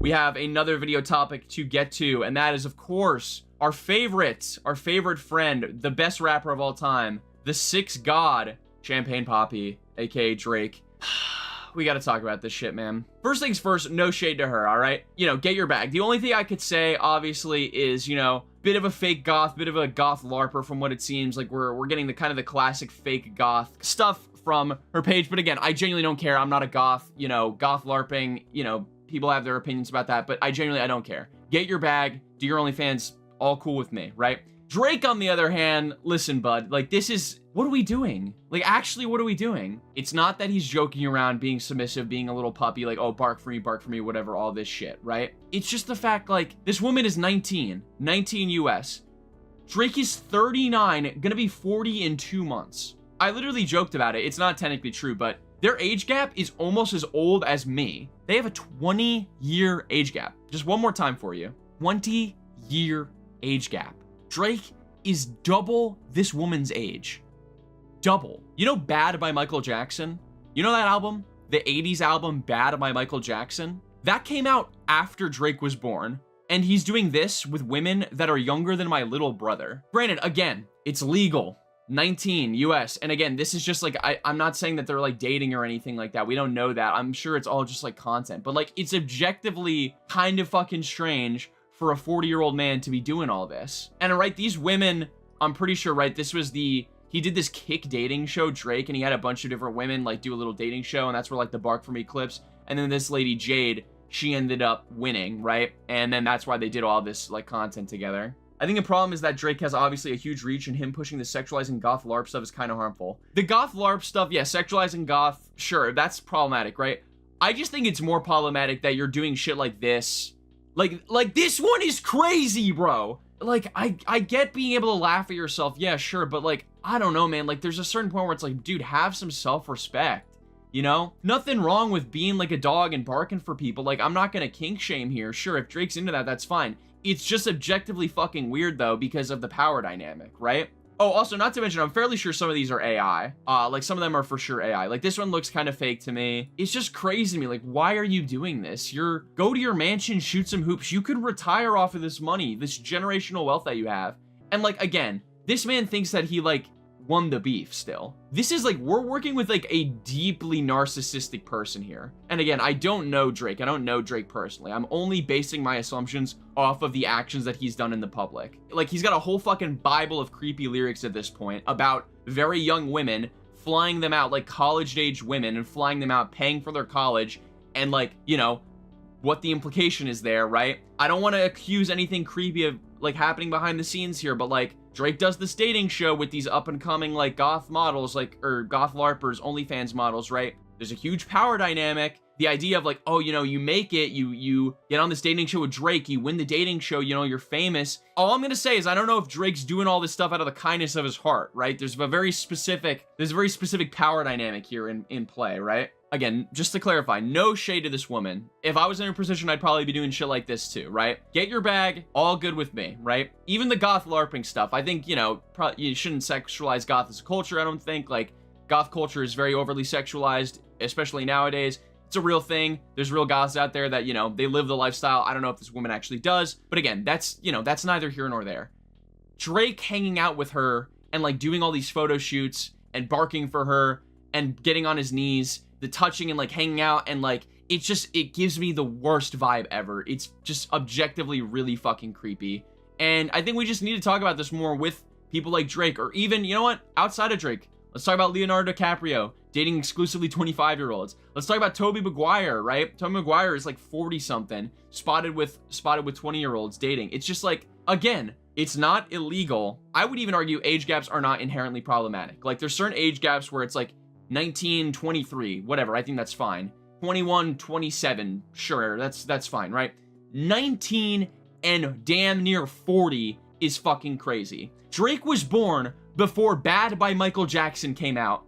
we have another video topic to get to, and that is, of course, our favorite friend, the best rapper of all time, the Sixth God, Champagne Papi, aka Drake. We gotta talk about this shit, man. First things first, no shade to her, all right? You know, get your bag. The only thing I could say, obviously, is, you know, bit of a fake goth, bit of a goth larper from what it seems. Like, we're getting the kind of the classic fake goth stuff from her page. But again, I genuinely don't care. I'm not a goth, you know, goth larping, you know, people have their opinions about that, but I don't care. Get your bag, do your OnlyFans, all cool with me, right? Drake, on the other hand, listen, bud, like, this is, what are we doing? Like, actually, what are we doing? It's not that he's joking around, being submissive, being a little puppy, like, oh, bark for me, whatever, all this shit, right? It's just the fact, like, this woman is 19 US. Drake is 39, gonna be 40 in 2 months. I literally joked about it. It's not technically true, but their age gap is almost as old as me. They have a 20-year age gap. Just one more time for you. 20-year age gap. Drake is double this woman's age. Double. You know Bad by Michael Jackson? You know that album? The 80s album Bad by Michael Jackson? That came out after Drake was born, and he's doing this with women that are younger than my little brother. Granted, again, it's legal. 19 US. And again, this is just like, I'm not saying that they're like dating or anything like that. We don't know that. I'm sure it's all just like content, but like, it's objectively kind of fucking strange for a 40-year-old man to be doing all this. And right, these women, I'm pretty sure, right, this was he did this Kick dating show, Drake, and he had a bunch of different women like do a little dating show, and that's where like the Bark For Me clips. And then this lady, Jade, she ended up winning, right? And then that's why they did all this like content together. I think the problem is that Drake has obviously a huge reach, and him pushing the sexualizing goth LARP stuff is kind of harmful. The goth LARP stuff, yeah, sexualizing goth, sure, that's problematic, right? I just think it's more problematic that you're doing shit like this. Like this one is crazy, bro. Like, I get being able to laugh at yourself, yeah, sure, but like, I don't know, man, like, there's a certain point where it's like, dude, have some self-respect, you know? Nothing wrong with being like a dog and barking for people. Like, I'm not gonna kink shame here. Sure, if Drake's into that, that's fine. It's just objectively fucking weird, though, because of the power dynamic, right? Oh, also, not to mention, I'm fairly sure some of these are AI. Like, some of them are for sure AI. Like, this one looks kind of fake to me. It's just crazy to me. Like, why are you doing this? Go to your mansion, shoot some hoops. You could retire off of this money, this generational wealth that you have. And, like, again, this man thinks that he, like, won the beef still. This is like, we're working with like a deeply narcissistic person here. And again, I don't know Drake. I don't know Drake personally. I'm only basing my assumptions off of the actions that he's done in the public. Like, he's got a whole fucking Bible of creepy lyrics at this point about very young women, flying them out, like college-age women, and flying them out, paying for their college, and like, you know, what the implication is there, right? I don't want to accuse anything creepy of like happening behind the scenes here, but like, Drake does this dating show with these up-and-coming, like, goth models, like, or goth LARPers, OnlyFans models, right? There's a huge power dynamic. The idea of, like, oh, you know, you make it, you get on this dating show with Drake, you win the dating show, you know, you're famous. All I'm gonna say is I don't know if Drake's doing all this stuff out of the kindness of his heart, right? There's a very specific power dynamic here in play, right? Again, just to clarify, no shade to this woman. If I was in her position, I'd probably be doing shit like this too, right? Get your bag, all good with me, right? Even the goth LARPing stuff, I think, you know, you shouldn't sexualize goth as a culture, I don't think. Like, goth culture is very overly sexualized, especially nowadays. It's a real thing. There's real goths out there that, you know, they live the lifestyle. I don't know if this woman actually does, but again, that's, you know, that's neither here nor there. Drake hanging out with her and like doing all these photo shoots and barking for her and getting on his knees, the touching and like hanging out, and like, it gives me the worst vibe ever. It's just objectively really fucking creepy. And I think we just need to talk about this more with people like Drake, or even, you know what, outside of Drake. Let's talk about Leonardo DiCaprio dating exclusively 25-year-olds. Let's talk about Tobey Maguire, right? Tobey Maguire is like 40-something, spotted with 20-year-olds dating. It's just like, again, it's not illegal. I would even argue age gaps are not inherently problematic. Like, there's certain age gaps where it's like 19, 23, whatever. I think that's fine. 21, 27, sure, that's fine, right? 19 and damn near 40 is fucking crazy. Drake was born before Bad by Michael Jackson came out,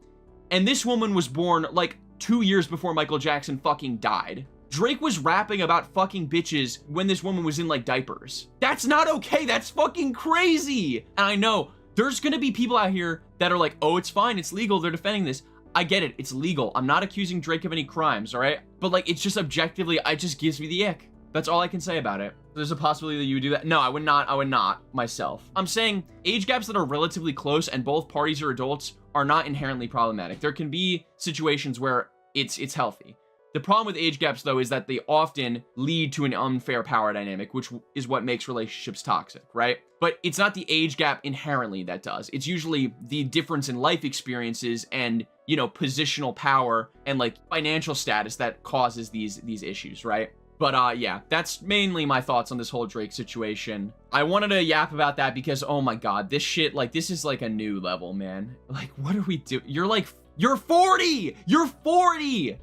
and this woman was born like 2 years before Michael Jackson fucking died. Drake was rapping about fucking bitches when this woman was in like diapers. That's not okay. That's fucking crazy. And I know there's gonna be people out here that are like, oh, it's fine, it's legal, they're defending this. I get it, it's legal. I'm not accusing Drake of any crimes, all right? But like, it's just objectively, it just gives me the ick. That's all I can say about it. There's a possibility that you would do that. No, I would not myself. I'm saying age gaps that are relatively close and both parties are adults are not inherently problematic. There can be situations where it's healthy. The problem with age gaps, though, is that they often lead to an unfair power dynamic, which is what makes relationships toxic, right? But it's not the age gap inherently that does. It's usually the difference in life experiences and, you know, positional power and like financial status that causes these issues, right? But yeah, that's mainly my thoughts on this whole Drake situation. I wanted to yap about that because, oh my God, this shit, like, this is like a new level, man. Like, what are we doing? You're 40! You're 40!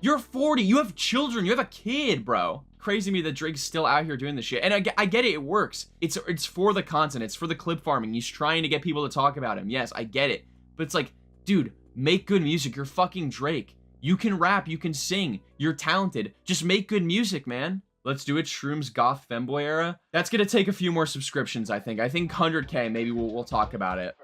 You're 40. You have children. You have a kid, bro. Crazy to me that Drake's still out here doing this shit. And I get it. It works. It's for the content. It's for the clip farming. He's trying to get people to talk about him. Yes, I get it. But it's like, dude, make good music. You're fucking Drake. You can rap. You can sing. You're talented. Just make good music, man. Let's do it. Shrooms Goth Femboy era. That's going to take a few more subscriptions, I think. I think 100K, maybe we'll talk about it.